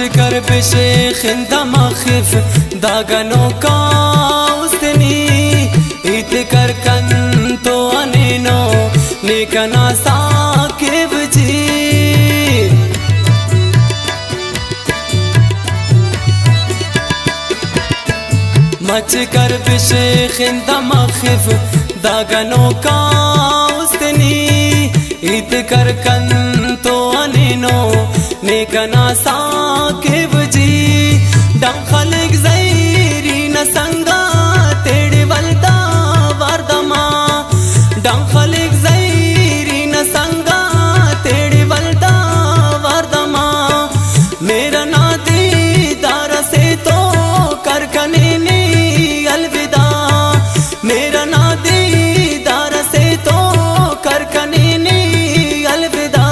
कर बशेख इंदमा खिफ दागनो का उसनी इत कर कन तो अनेनो निकना साकिब जी मच कर बशेख इंदमा खिफ दागनो का उसनी इत कर कन तो अनेनो निकना साकिब जी डम खलिक ज़ैरी न संगा तेरे वल्दा वर्दमा डम खलिक ज़ैरी न संगा तेरे वल्दा वर्दमा मेरा नादीदार से तो कर कने ने अलविदा मेरा नादीदार से तो कर कने ने अलविदा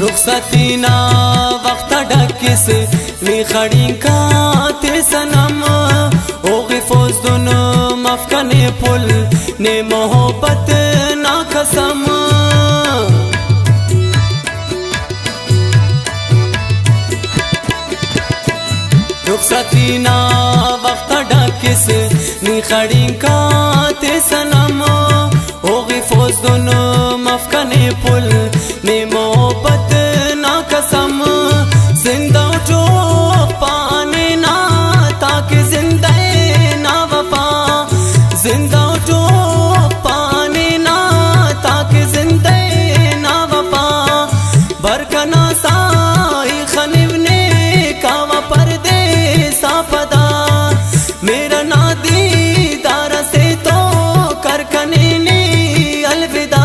रुखसतीना वक्त डकिस नी खड़ी का ते सनम ओगे फौजदुन मफकने पुल ने मोहब्बत ना कसम रुखसतीना वक्त डकिस नी खड़ी का ते सनम ओगे फौजदुन मफकने पुल ने मोहब्बत ना कसम जिंदा जो पाने ना ताकि जिंदा ना वफा जिंदा जो पाने ना ताकि जिंदा ना वफा बरकना साई खनिव ने कावा पर्दे सापदा मेरा नादीदार से तो कर कने ने अलविदा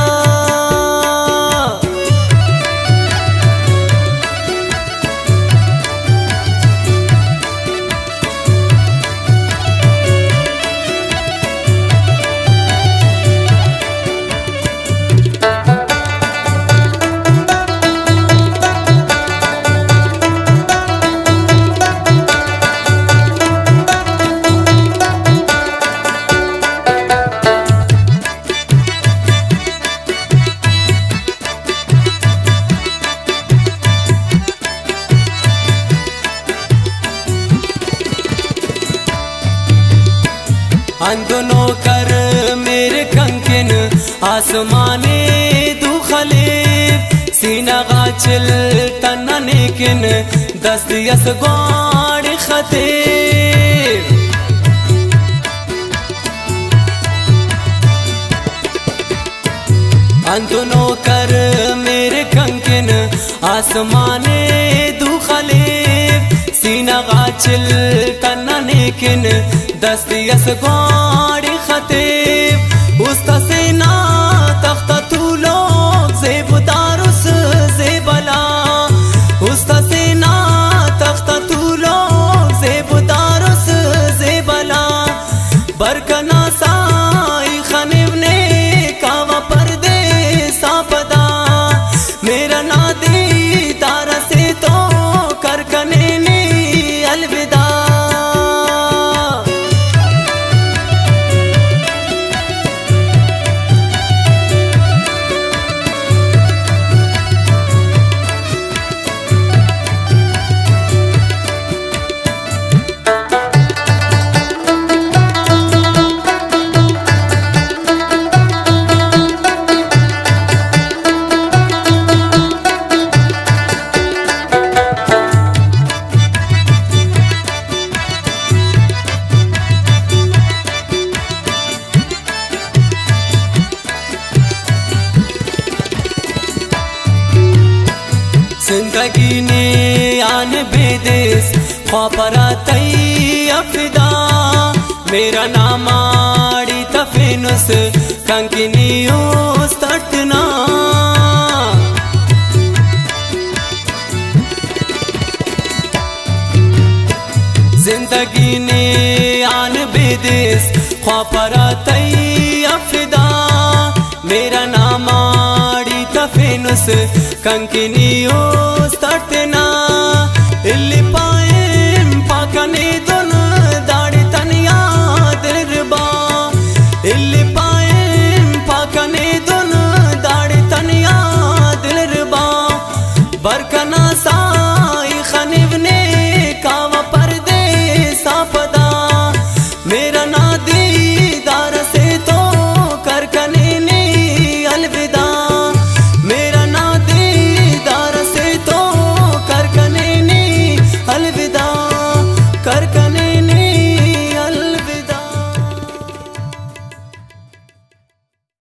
अंदनो कर मेरे कंकिन आसमाने दुखले सीना गाचल तना नेकिन दस्तियस ग्वाड़ खते अंदनो कर मेरे कंकिन आसमाने दुखले सीना गाचल तना नेकिन दस्तियस ग्वाड़ खते उस्ता से ना तख्ता तू लोग ज़ेबदारुस ज़ेबला उस्ता से ना तख्ता तू लोग ज़ेबदारुस ज़ेबला बरकना साई खनिव ने कावा पर्दे सापदा मेरा नादीदार से तो कर कने ने अलविदा जिंदगी ने आन बेदेस ख्वापरा तई अफदा मेरा नाम आड़ी तफेनुस कंकिनियोस तटना जिंदगी ने आन बेदिस ख्वापरा तई अफदा मेरा नाम आड़ी तफेनुस कंकिनियोस तटना